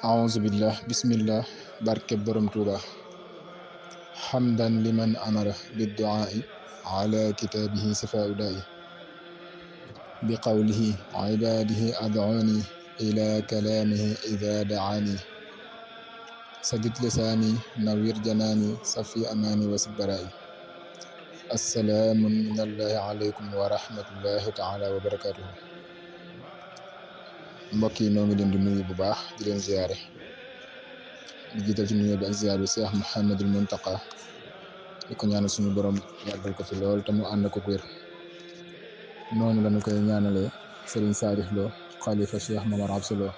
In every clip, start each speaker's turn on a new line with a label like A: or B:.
A: aousubillah bismillah barke borom tuuba xamdan liman amara bidduaai ala kitaabihi sifaudaayi bi qawlihi ibaadihi ad'uuni ila kalaamihi ida daani sadid lisaani nawir janaani safi amaani wasid baraayi assalaamu min allahi aleykum wa rahmatullahi taala wa barakatuhu. mbokk yi noo ngi leen di nuyu bu baax di leen ziyaare di jiital ci nuyoo bi ak ziyaar bi Cheikh Mouhamadul Muntaqa di ko ñaanal suñu borom yàggal ko fi lool te mu ànd ko wér. noonu lañu koy ñaanalee Serigne Salih Lo xalifa Cheikh Momar Absa Lo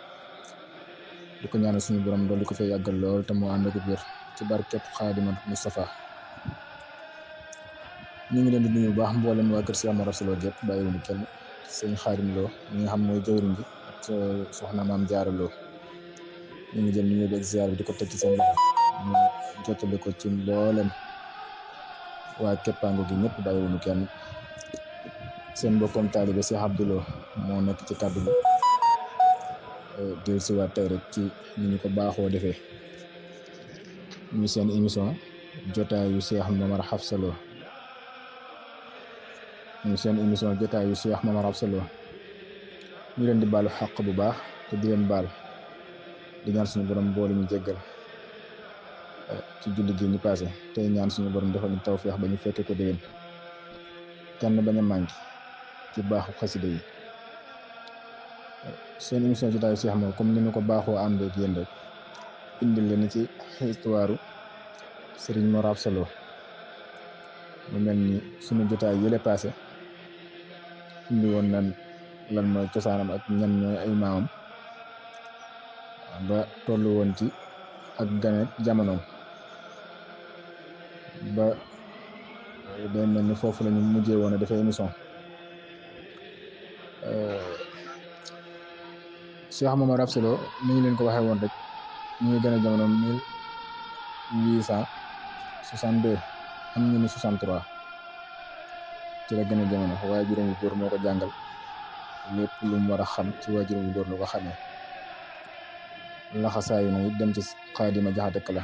A: di ko ñaanal suñu borom dolli ko fee yàggal lool te mu ànd ko wér ci barkeb Xaadimal Mustafa. ñu ngi leen di nuyu bu baax mboolem waa kër Cheikh Momar Absa Lo gépp bàyyiwuñu kenn. sëñ Xaadim Lo mi nga xam mooy jëwriñ ji ak soxna Maam Jaara Lo ñu ngi jël nuyoo bi ak ziyaar bi di ko teg ci seen loxo ñu jottali ko ci mboolem waa keppaango gi ñëpp bàyyiwuñu kenn. seen mbokkoom taalibe Cheikh Abdou Lo moo nekk ci kàddu gi del siwaat tey rek ci ni ñu ko baaxoo defee ñu seen émission jotaayu Cheikh Momar Absa Lo ñu seen émission jotaayu Cheikh Momar Absa Lo ñu leen di baalu xàq bu baax te di leen baal di ñaan suñu borom boole ñu jéggal ci julli gi ñu passé tey ñaan suñu borom defal ñu tawfeex ba ñu fekke ko déwén kenn bañ a manqué ci baaxu xasida yi. seen émission jotaayu Cheikh moom comme ni ñu ko baaxoo ànd ak yéen rek indil leen ci histoire Serigne Mor Absa Lo mu mel ni suñu jotaay yële passé indi woon nan lan mooy cosaanam ak ñan ñooy ay maamam ba tollu woon ci ak ganeek jamonoom ba day mel ni foofu lañu mujjee woon a defee émission. Cheikh Momar Absa Lo ni ñu leen ko waxee woon rek ñu ngi gën a jamono 1862 am ñu ni 63 ci la gën a jamono waaye juróom bu góor moo ko jàngal lépp lu mu war a xam ci waa juróom bu góor la ko xamee laxasaayu na it dem ci Xaadima Jaxate Kala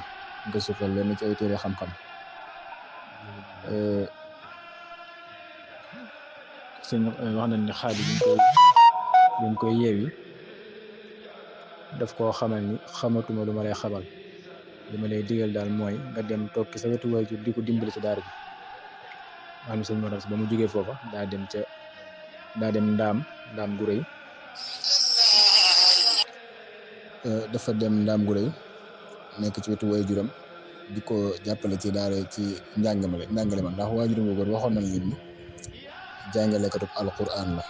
A: gëstu fa lenn ci ay téere xam-xam. sëñ wax nañ ne xaadi bi ñu koy yeewi daf koo xamal ni xamatuma lu ma lay xamal li ma lay digal daal mooy nga dem toog ci sa wetu waajur di ko dimbali ci daara ji. xam ne sëñ Mor Absa ba mu jógee foofa daa dem ndaam gu rëy dafa dem ndaam gu rëy nekk ci wetu waajuram di ko jàppale ci daara ci njàngale ma ndax waajuram bu góor waxoon nañ leen ni jàngalekatub alquran la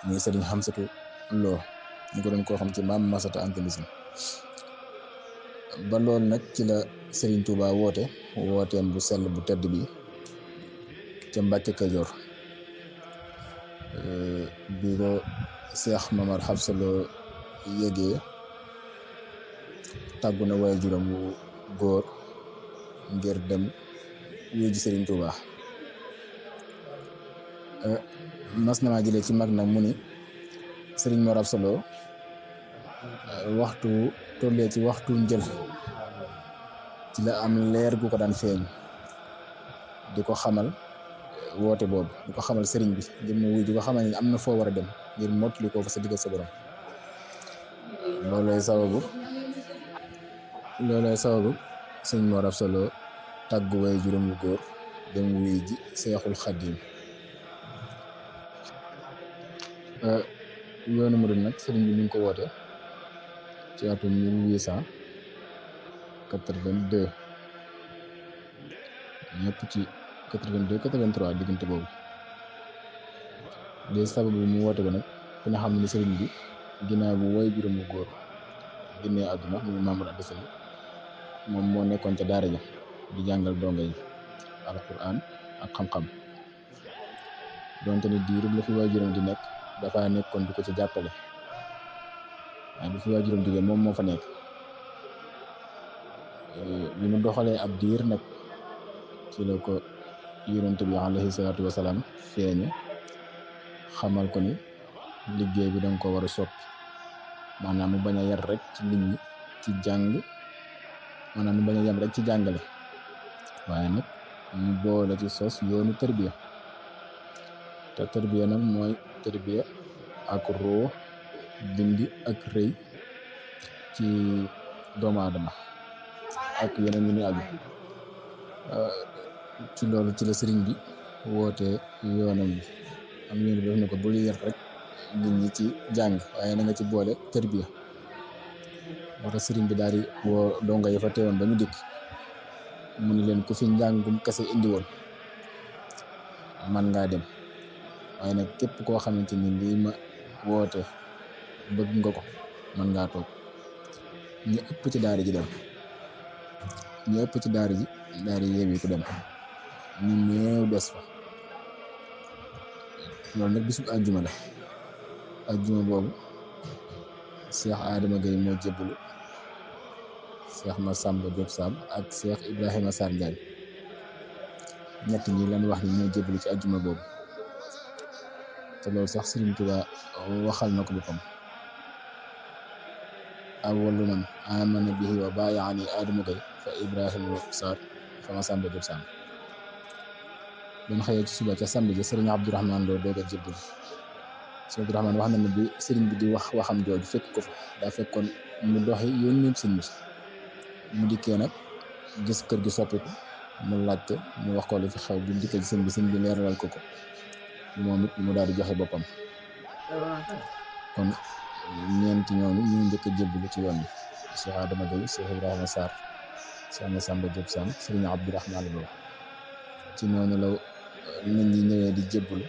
A: muy sëriñ Xamsatu Lo ñu ko doon koo xam ci maam Masata Anta Nisin. ba loolu nag ci la Serigne Touba wooteem bu sell bu tedd bi ca Mbàkke Kajoor bi ko Cheikh Momar Absa Lo yégee tàggu na waajuram wu góor ngir dem wuy ji Serigne Touba. mas na maa jëlee ci mag nag mu ni Serigne Mor Absa Lo waxtu tollee ci waxtu njël ci la am leer gu ko daan feeñ di ko xamal woote boobu di ko xamal sëriñ bi ngir mu wuy di ko xamal ni am na foo war a dem ngir mottali koo fa sa diggal sa borom. loolooy sababu sëñ Mor Absa Lo tàggu way juróom wu góor dem wuy ji Seexul Xadiim. yoonu murid nag sëriñ bi ñu ngi ko woote ci atum 1882 ñëpp ci 82 83 diggante boobu de sababu mu woote ko nag ku ne xam ne sëriñ bi ginnaaw bu way juróom wu góor génnee àdduna muy Mamour Anta Sali moom moo nekkoon ca daara ja di jàngal donga yi alquran ak xam-xam donte ni diirub la fi way juróom di nekk dafa nekkoon di ko ci jàppale waaye bi fi way juróom jógee moom moo fa nekk. bi mu doxalee ab diir nag ci la ko yonent bi alayhi salaatu wasalaam feeñu xamal ko ni liggéey bi danga ko war a soppi maanaam mu bañ a yar rek ci nit ñi ci jàng, maanaam mu bañ a yem rek ci jàngale, waaye nag mu boole ci sos yoonu tërbiya. te tërbiya nag mooy tërbiya ak roo dindi ak rëy ci doomu aadama ak yeneen yu ni aju. ci loolu ci la sëriñ bi wootee yoonam bi, am yoon bi def ne ko bul yar rek nit ñi ci jàng, waaye na nga ci boole tërbiya. moo tax sëriñ bi daal di woo donga yi fa teewoon ba ñu dikk, mu ni leen ku fi njàngum kese indi woon man ngaa dem, waaye nag képp koo xamante ni lii ma woote bëgg nga ko man ngaa toog. ñi ëpp ci daara ji dem, ñi ëpp ci daara ji daal di yeewi ku dem, ñu néew des fa. loolu nag bisub àjjuma la. àjjuma boobu Cheikh Adama Gueye moo jébbalu, Cheikh Massamba Diop Sam ak Cheikh Ibrahima Sarr Ndiagne, ñett ñi lan wax ni ñoo jébbalu ci àjjuma boobu. te loolu sax Sëriñ Tuubaa waxal na ko boppam, awwalu man amana bihi wa baayaani Adama Gueye fa Ibrahima Sarr fa Massamba Diop Sam. bañ xëyee ci suba ca samedi ja Sëriñ Abdourahmane Lo doog a jébbalu. Sëriñ Abdourahmane wax na ne bi sëriñ bi di wax waxam jooju fekk ko fa, daa fekkoon mu doxi yónni sëñ bi. mu dikkee nag gis kër gi soppiku, mu laajte, mu wax ko li fi xew. bi mu dikkee ci sëñ bi leeralal ko ko, moom it mu daal di joxe boppam. kon ñeenti ñooñu ñu njëkk a jébbalu ci yoon bi: Cheikh Adama Gueye, Cheikh Ibrahima Sarr, Cheikh Massamba Diop Sam, Sëriñ Abdourahmane Lo. ci noonu la nit ñi ñëwee di jébbalu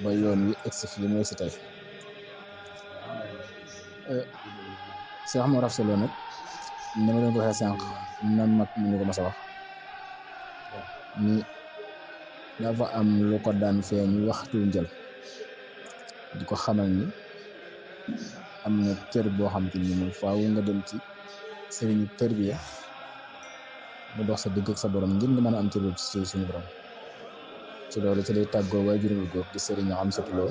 A: ba yoon wi egsi fii mu egsi tey. Cheikh Mor Afsa Lo nag, ni ma leen ko waxee sànq, na mag mu ñu ko mas a wax ni dafa am lu ko daan feeñu waxtu njël di ko xamal ni am na cër boo xam te ni moom faaw nga dem ci sëriñu tërbiya mu dox sa digg ak sa borom ngir nga mën a am cër boobu ci suñu borom. ci loolu ci lay tàggoo waajur bu góor di sëriñ Amsatu Lo.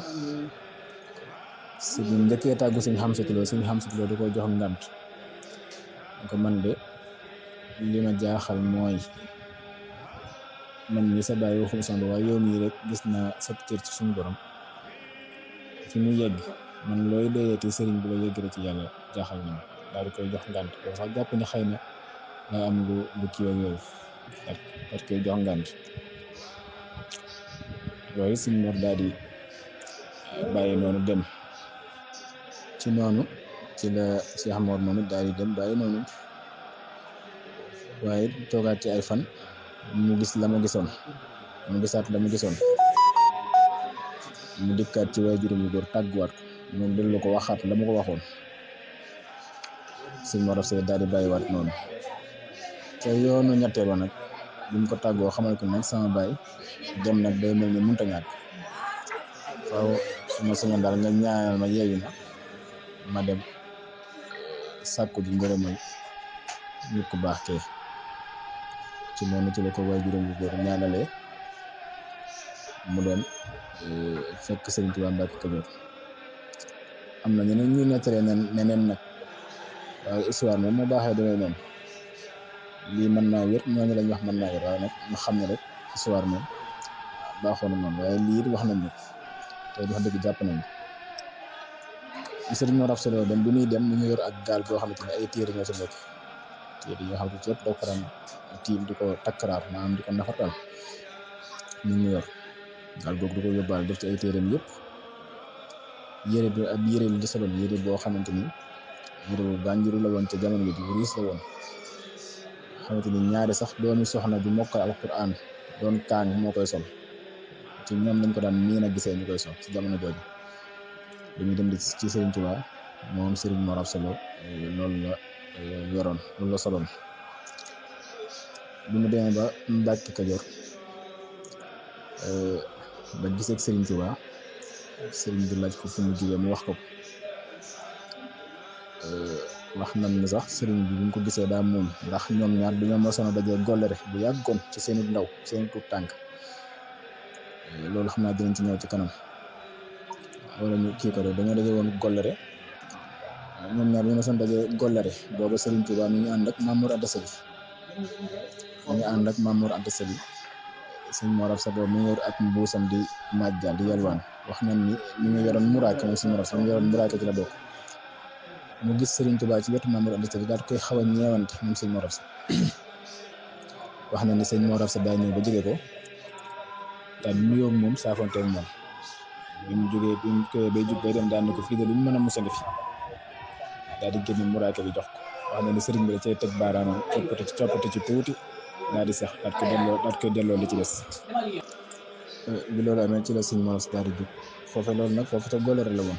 A: si bi njëkkee tàggu sëriñ Amsatu Lo, sëriñ Amsatu Lo da ko jox ngànt ni ko man de li ma jaaxal mooy man mii sa baay waxuma sama waaye yow mii rek gis naa sa cër ci suñu borom fi mu yegg, man looy doyeeti sëriñ bu la yeggale ci yàlla jaaxal na ma. daal di koy jox ngànt boobu sax jàpp ni xëy na daa am lu kii ak yooyu, daal di koy jox ngànt. loolu Sëriñ Mor daal di bàyyi noonu dem. ci noonu ci la Cheikh Mor moom it daal di dem bàyyi noonu, waaye toogaat ci ay fan mu gis la mu gisoon, mu gisaat la mu gisoon, mu dikkaat ci waajuram wu góor tàgguwaat ko, mu dellu ko waxaat la mu ko waxoon. Sëriñ Mor Afsa daal di bàyyiwaat noonu. ca yoonu ñetteel wa nag bi mu ko tàggoo xamal ko nag sama baay dem nag day mel ni munta ñàkk, faaw su ma sañoon daal nga ñaanal ma yeewi ma dem sàkku ji ngërëmal nit ku baax kee. ci noonu ci la ko waajuram wu góor ñaanalee mu dem fekk Sëriñ Tuubaa Mbàkke Kajoor. am na ñeneen ñuy nettalee neneen nag, waaye histoire moom moo baaxee demee noonu. lii mën naa wér, ñooñu lañ wax mën naa wér, waaye nag ñu xam ne rek histoire moom baaxoo na noonu, waaye lii wax nañ ñu te wax dëgg jàpp nañ Sëriñ Mor Afsa Lo dem. bi muy dem mi ngi yor ak gaal goo xamante ne ay téere ñoo ci nekk, téere yi nga xam ne ci yëpp doo ko daan tiim di ko takkaraar, maanaam di ko nafatal. mi ngi yor gaal googu du ko yóbbaale def ci ay téereem yëpp. yére bi ab yére li di soloon, yére boo xamante ni yére bu gànjiru la woon ca jamono bi, bu riis la woon, xamante ni ñaari sax doomi soxna ju mokkal alquran doon kaang moo koy sol. ci ñoom lañ ko daan miin a gisee ñu koy sol ci jamono jooju. bi muy dem di ci Sëriñ Tuubaa moom Sëriñ Mor Afsa Lo loolu la yoroon, loolu la soloon. bi mu demee ba Mbàkke Kajoor ba gisee ak Sëriñ Tuubaa, sëriñ bi laaj ko fu mu jógee mu wax ko. wax nañ ni sax sëriñ bi mu ko gisee daa muuñ, ndax ñoom ñaar dañoo mosoon a dajee gollere bu yàggoon ci seenu ndaw, seenu tuut tànk. loolu xam naa dinañ ci ñëw ci kanam, wala ñu kii ko rek dañoo daje woon gollere ñoom ñaar ñu mosoon daje Gollare booba Serigne Touba mi ngi ànd ak Mamour Anta Sali mi ngi ànd ak Mamour Anta Sali sëñ Mor Absa boobu mi ngi yor ak mbuusam di majjal di yalwaan wax nañ ni mi ngi yoroon muraake moom sëñ Mor Absa mi ngi yoroon muraake ci la bokk mu gis Serigne Touba ci wetu Mamour Anta Sali daal koy xaw a ñeewante moom sëñ Mor Absa wax na ni sëñ Mor Absa daa ñëw ba jege ko daal nuyoo moom saafonteeg moom bi mu jógee bi mu koy bay jug bay dem daan ni ko fii de lu ñu mën a musal fi daal di génne muraake bi jox ko wax na ni sëriñ bi da cay teg baaraamam coppite ci tuuti daal di sax daal koy delloo li ci des bi loolu amee ci la sëñ Mor Absa daal di jug foofe loolu nag foofu ca Gollare la woon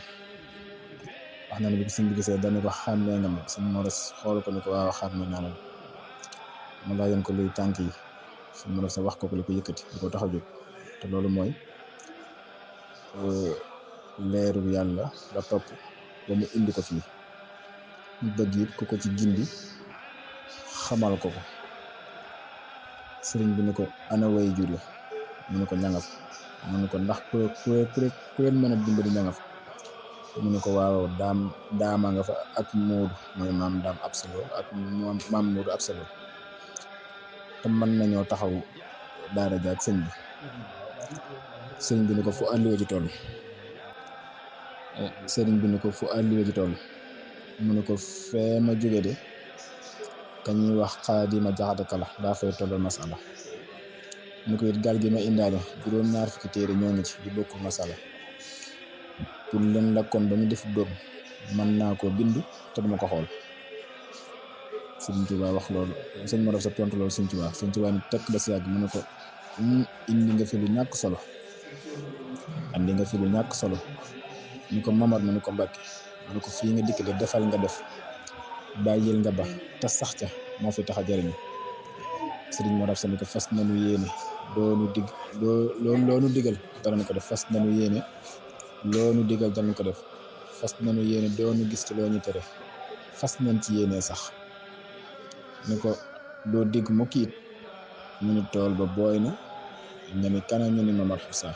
A: wax na ne bi sëñ bi gisee dañu ko xàmmee nga ma sëñ Mor Absa xool ko ni ko waaw xàmmee naa la mu laajoon ko luy tànk yi sëñ Mor Absa wax ko li ko yëkkati li ko tax a jóg te loolu mooy leeru yàlla la topp ba mu indi ko fii mu bëgg it ku ko ci gindi xamal ko sëriñ bi ni ko ana way jur ya mu ne ko ñangaf mu ne ko ndax ku leen mën a dimbali ñangaf mu ne ko waaw daama nga fa ak Moodu mooy maam daam Absalo ak maam Moodu Absalo te mën nañoo taxaw daara ja ak sëriñ bi ni ko fu àlliwa ji toll sëriñ bi ni ko fu àlliwa ji toll mu ne ko fee ma jóge de kañuy wax Xaadima Jaxate Kala daa fay tollal masala mu ko it gaal gi ma indaale juróom-ñaar fukki téere ñoo ngi ci yu bokkul masala pour leen lakkoon ba ñu def dóom mën naa koo bind te duma ko xool Sëriñ Tuubaa wax loolu sëñ Mor Absa tontu loolu Sëriñ Tuubaa ni tekk ba si yàgg mu ne ko indi nga fi lu ñàkk solo andi nga fi lu ñàkk solo ni ko Mamar mu ne ko Mbàkke mu ne ko fii nga dikk de defal nga def bàyyil nga ba te sax ca moo fi tax a jariñu Sëriñ Mor Absa ni ko fas nañu yéene loonu digal danañ ko def fas nañu yéene loonu digal danañ ko def fas nañu yéene doonu gis ci loo ñu tere fas nañ ci yéene sax ni ko doo dégg mu kiit ñu ni tool ba booy na nga ni kana ñu ni Mamar Absa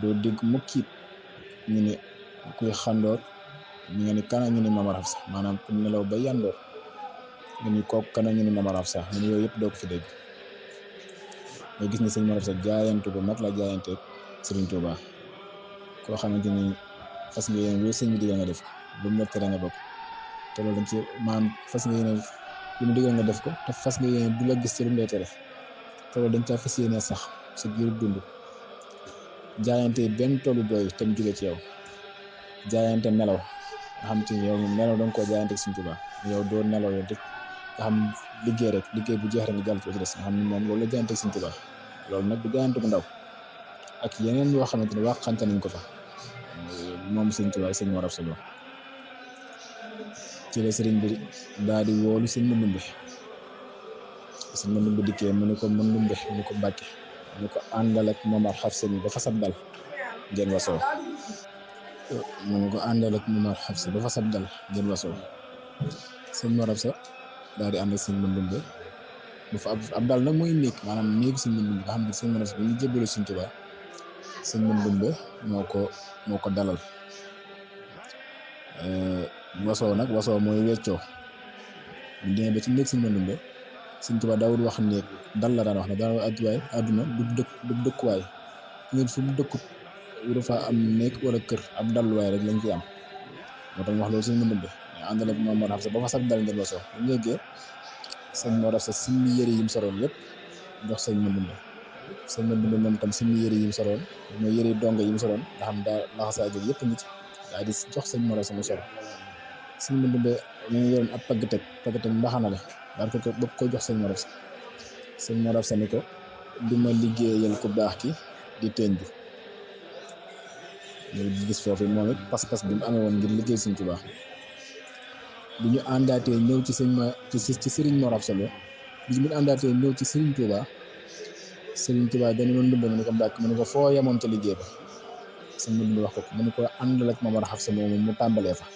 A: doo dégg mu kiit ñu ni kuy xandoor nga ni kana ñu ni Mamar Absa maanaam ku nelaw ba yandoor nga ni kook kana ñu ni Mamar Absa ñu ni yooyu yëpp doo ko fi dégg nga gis ni sëñ Mor Absa jaayantu bu mag la jaayanteeg Sëriñ Tuubaa koo xamante ni fas nga yéene lu sëñ bi digal nga def ko lu mu la tere nga bokk te loolu dañ ci maanaam fas nga yéene lu mu digal nga def ko te fas nga yéene du la gis ci lu mu lay tere te loolu dañ caa fas yéene sax sa giirub dund jaayante benn tollu booy te mu jóge ci yow jaayante nelaw nga xam te ni yow nelaw danga koo jaayante ak Sëriñ Tuubaa yow doo nelaw yow rek nga xam liggéey rek liggéey bu jeex rek nga jàll ci des nga xam ni moom loolu la jaayante ak Sëriñ Tuubaa loolu nag du jaayante bu ndaw ak yeneen yoo xamante ni waxante nañ ko fa moom Sëriñ Tuubaa ak sëñ Mor Absa ci la sëriñ bi daal di woolu sëñ Mandumbe dikkee mu ne ko Mandumbe mu ne ko Mbàkke mu ne ko àndal ak Mamar Absa mi ba fasab dal ngeen wasoo mu ne ko àndal ak Mamar Absa ba fasab dal ngeen wasoo sëñ Mor Absa daal di ànd ak sëñ Mandumbe bu fa ab dal nag mooy néeg maanaam néegu sëñ Mandumbe nga xam ne sëñ Mor Absa bi ñu jébbalu Sëñ Tuubaa sëñ Mandumbe moo ko dalal wasoo nag wasoo mooy weccoo bu demee ba ci néeg sëñ Mandumbe Sëñ Tuubaa daawul wax néeg dal la daan wax ne daan wax àdduna du dëkkuwaay nit fu mu dëkkut wuru fa am néeg wala kër ab dalluwaay rek lañ fi am moo tax mu wax loolu sëñ Mandumbe mais àndal ak Mor Absa ba fa sab dal ngeen wasoo bu ñu yeggee sëñ Mor Absa simmi yëre yi mu soloon yëpp jox sëñ Mandumbe moom tam simmi yëre yi mu soloon mooy yëre dongo yi mu soloon nga xam daa laxasaay jóg yëpp ngi ci daal di jox sëñ Mor Absa mu solo sëñ Mandumbe mi ngi yoroon ab pagg-teg mbaxana la daal ko bëgg ko jox sëñ Mor Absa ni ko du ma liggéeyal ku baax ki di teeñ ju ñu gis foofu moom it pas-pas bi mu amee woon ngir liggéey Sëñ Tuubaa bi ñu àndaatee ñëw ci sëriñ Mor Absa bi ñu àndaatee ñëw ci Sëriñ Tuubaa dañu doon Ndumbe mu ne ko Mbàkke mu ne ko foo yemoon ca liggéey ba sëñ Mandumbe wax ko mu ne ko àndal ak Mamar Absa moomu mu tàmbalee fa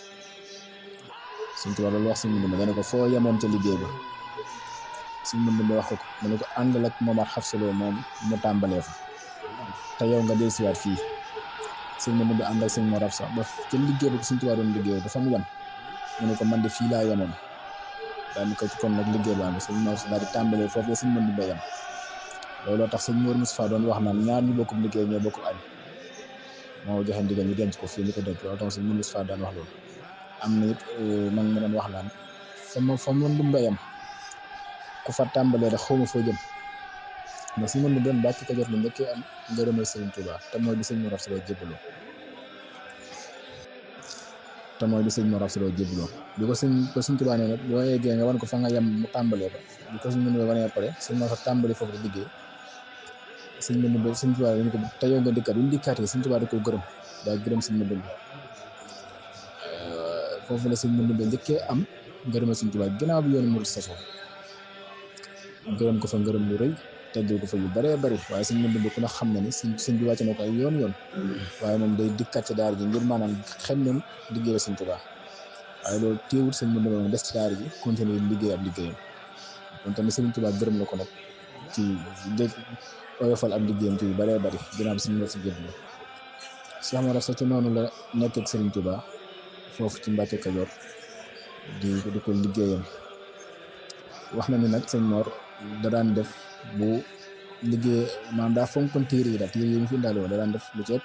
A: Sëñ Tuubaa loolu wax sëñ Mandumbe dana ko foo yemoon ca liggéey ba sëñ Mandumbe wax ko mu ne ko àndal ak Mamar Absa moom mu tàmbalee fa te yow nga dellusiwaat fii sëñ Mandumbe ànd ak sëñ Mor Absa ba ca liggéey ba ko Sëñ Tuubaa doon liggéey ba fa mu yem mu ne ko man de fii laa yemoon daal ni ko ci kon nag liggéey baa ngi sëñ Mor daal di tàmbalee foofu la sëñ mën dumbe yam looloo tax sëñ Mor Moustapha doon wax naan ñaar ñu bokkub liggéey ñoo bokkub añ moo joxe ndigal ñu denc ko fii ñu ko denc loolu tax sëñ Mor Moustapha daan wax loolu am na it mag ma doon wax naan fa mën dumbe yam ku fa tàmbalee rek xawma foo jëm ndax sëñ mën dumbe Mbàkke Kajoor la njëkkee am ngërëmal sëriñ Tuubaa te mooy bi sëñ Mor Absa Lo jébbaloo bi ko sëñ Tuubaa nee nag boo yeggee nga wan ko fa nga yem mu tàmbalee ba bi ko sëñ mën dumbe wanee pare sëñ Mor tàmbali foofu di liggéey sëñ mën dumbe sëñ Tuubaa dañu ko te yow nga dikkaat bi mu dikkaatee sëñ Tuubaa da ko gërëm daa gërëm sëñ mën dumbe foofu la sëñ mën dumbe njëkkee am ngërëmal sëñ Tuubaa ginnaaw bi yoonu murid sosoo gërëm ko fa ngërëm lu rëy teggal ko fa yu baree bari waaye sëñ mën dumbe ku ne xam na ni sëñ bi wàcc na ko ay yoon waaye moom day dikkaat ci daara ji ngir maanaam xem leen liggéeyal sëñ Tuubaa waaye loolu téewul sëñ mën dumbe moom des ci daara ji continuer liggéey ab liggéeyam kon tamit sëñ Tuubaa gërëm na ko nag ci dégg oyofal ab liggéeyam ci yu baree bari ginnaaw bi sëñ Mor si jébbaloo Cheikh Mor Absa ci noonu la nekk ak sëriñ Tuubaa foofu ci Mbàkke Kajoor di ko liggéeyam wax na ni nag sëñ Mor da daan def bu liggéey maanaam daa fonkoon téere yi daal téere yi mu fi indaale woon da daan def lu ci ëpp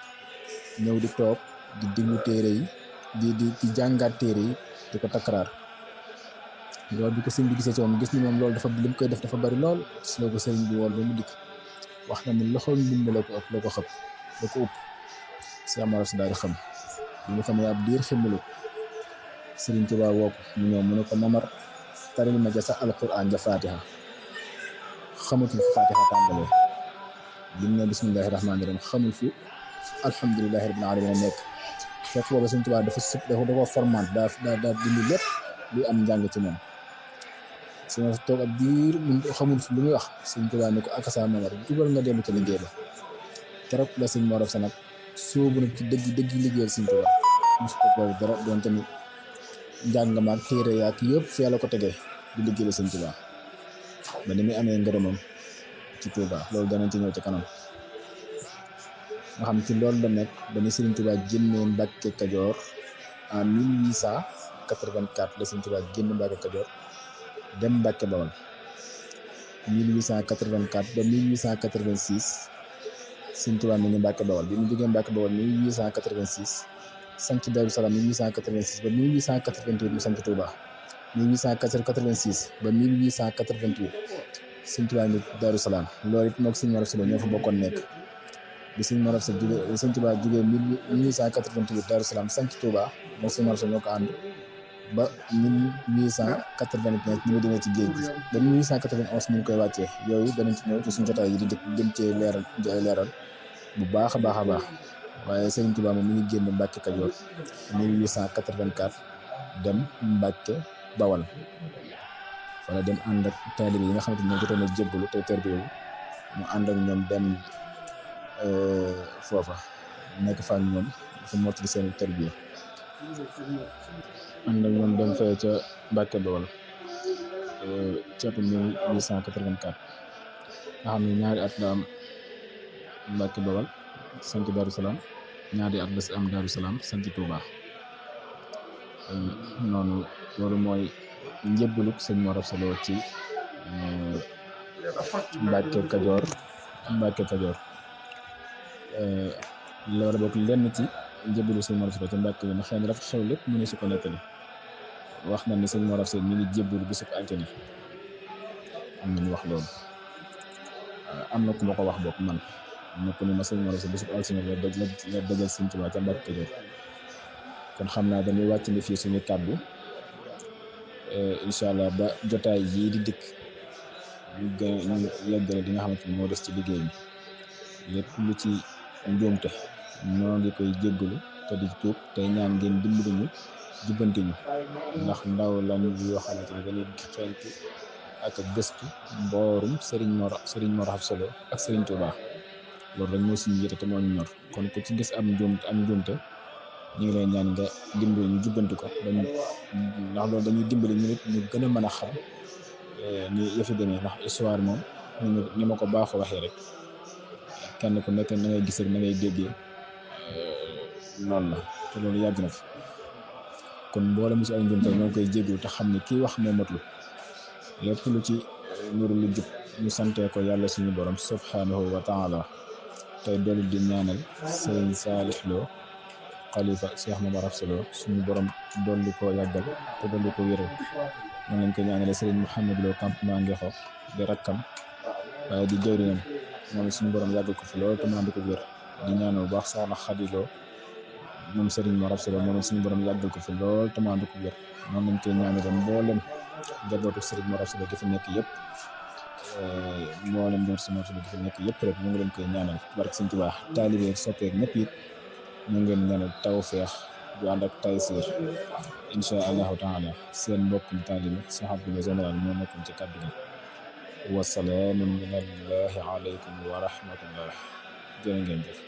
A: ñëw di toog di diglu téere yi di jàngaat téere yi di ko takkaraar loolu bi ko sëñ bi gisee ci moom gis ni moom loolu dafa li mu koy def dafa bari lool si la ko sëriñ bi wool ba mu dikk wax na ni loxoom ndimba la ko ëpp la ko xëpp la ko ëpp Cheikh Mor Absa daal di xam bi mu xamee ab diir ximmalu sëriñ Tuubaa woo ko mu ñëw mu ne ko Mamar taril ma ja sa alquran ja fatiha xamatul fu fatiha tàmbalee bi mu ne bismillahi rahmaani rahim xamul fu alhamdulilahi rabbil alamin nekk fekk booba sëriñ Tuubaa dafa sëpp da ko format daa dindi lépp luy am njàng ci moom su ma toog ab diir mun xamul fu lu muy wax sëriñ Tuubaa ne ko akasa Mamar jugal nga dellu ca liggéey ba keroog la sëñ Mor Absa nag sóobu nag ci dëgg liggéeyal sëñ Tuubaa mosu ko boobu dara doon tamit njàng ma ak téere yaak yëpp fee la ko tegee di liggéeyal sëñ Tuubaa ba ni muy amee ngërëmam ci Tuubaa loolu danañ ci ñëw ci kanam nga xam ci loolu la nekk ba ni sëriñ Tuubaa génnee Mbàkke Kajoor en 1884 la sëñ Tuubaa génn Mbàkke Kajoor dem Mbàkke Bawol 1884 ba 1886 sëñ Tuubaa mi ngi Mbàkke Bawol bi mu jógee Mbàkke Bawol 1886 sanc Daaru Salaam 1886 ba 1888 mu sanc Touba 1886 ba 1888 sëñ Tuubaa ngi Daaru Salaam loolu it moog sëñ Mor Absa Lo ñoo fa bokkoon nekk bi sëñ Mor Absa jógee sëñ Tuubaa jógee 1888 Daaru Salaam sanc Touba moog sëñ Mor Absa ñoo ko ànd ba 1895 ni mu demee ci géej gi ba 1891 ni mu koy wàccee yooyu danañ ci ñëw ci suñu jotaay yi di dëkk gën cee leeral ay leeral bu baax a baax waaye Serigne Touba moom mi ngi génn Mbàkke Kajoor 1884 dem Mbàkke Bawal fa la dem ànd ak taalibe yi nga xamante ni ñoo jotoon a jébbalu te terbiyewu mu ànd ak ñoom dem foofa nekk fa ak ñoom dafa mottali seen terbiye ànd ak ñoom dem fee ca Mbàkke Bawal ci atum 1884 nga xam ne ñaari at la am Mbàkke Bawal sanc Daaru Salaam ñaari at la si am Daaru Salaam sanc Touba noonu loolu mooy njébbaluk sëñ Mor Absa Lo ci Mbàkke Kajoor loolu bokk lenn ci njébbalu sëñ Mor Absa Lo ci Mbàkke Kajoor ndax xëy na dafa xew lépp mu ne su ko nettali wax na ni sëñ Mor Absa mi ngi jébbalu bisub altine am nañu wax loolu am na ku ma ko wax bopp man am na ku ne ma sëñ Mor Absa bisub altine la dajal sëñ Tuubaa ca Mbàkke Kajoor kon xam naa dañuy wàcc ni fii suñu kàddu incha allah ba jotaay yii di dikk ñu yeggale li nga xamante ni moo des ci liggéey bi lépp lu ci njuumte ñoo ngi koy jéggalu te di tuub tey ñaan ngeen dimbali ñu jubbanti ñu ndax ndaw lañ yoo xamante ni dañuy xeeñtu ak gëstu mboorum Serigne Mor Absa Lo ak Serigne Touba loolu rek moo suñu yite te moo ñu ñor kon ku ci gis am njuumte ñu ngi lay ñaan nga dimbali ñu jubbanti ko ndax loolu dañuy dimbali ñu nit ñu gën a mën a xam ni yëfi demee ndax histoire moom ni ma ko baaxoo waxee rek kenn ku nekk na ngay gis ak na ngay déggee noonu la te loolu yàgg na fi kon mboolem ci ay njumte ñoo ngi koy jéglu te xam ne kii wax moo matlu lépp lu ci nuru lu jub ñu santee ko yàlla suñu borom subhanahu wa taala tey dolli di ñaanal sëriñ Saalix Lo xalifa Cheikh Mamar Absa Lo suñu borom dolli koo yàggal te dolli ko wéral noonu lañ ko ñaanale sëriñ Mouhamadou Lo campement Ngexo di rakkam waaye di jëwriñam moom suñu borom yàggal ko fi loolu te mu ànd ko wér di ñaanal bu baax soxna Xadi Lo moom sëriñ Mor Absa Lo moom suñu borom yàggal ko fi lool te mu ànd ko wér noonu lañ koy ñaanale mboolem njabootu sëriñ Mor Absa Lo gi fi nekk yëpp mboolem njabootu sëriñ Mor Absa Lo gi fi nekk yëpp rek ñu ngi leen koy ñaanal barke Sëriñ Tuubaa taalibe ak soppeek ñëpp it ñu ngi leen ñaanal tawfeex ju ànd ak taysiir insha allahu taala seen mbokkum taalibe Cheikh Abdoulaye Général moo nekkoon ci kàddu gi wasalaamun minallahi aleykum wa rahmatullah jërë ngeen jëf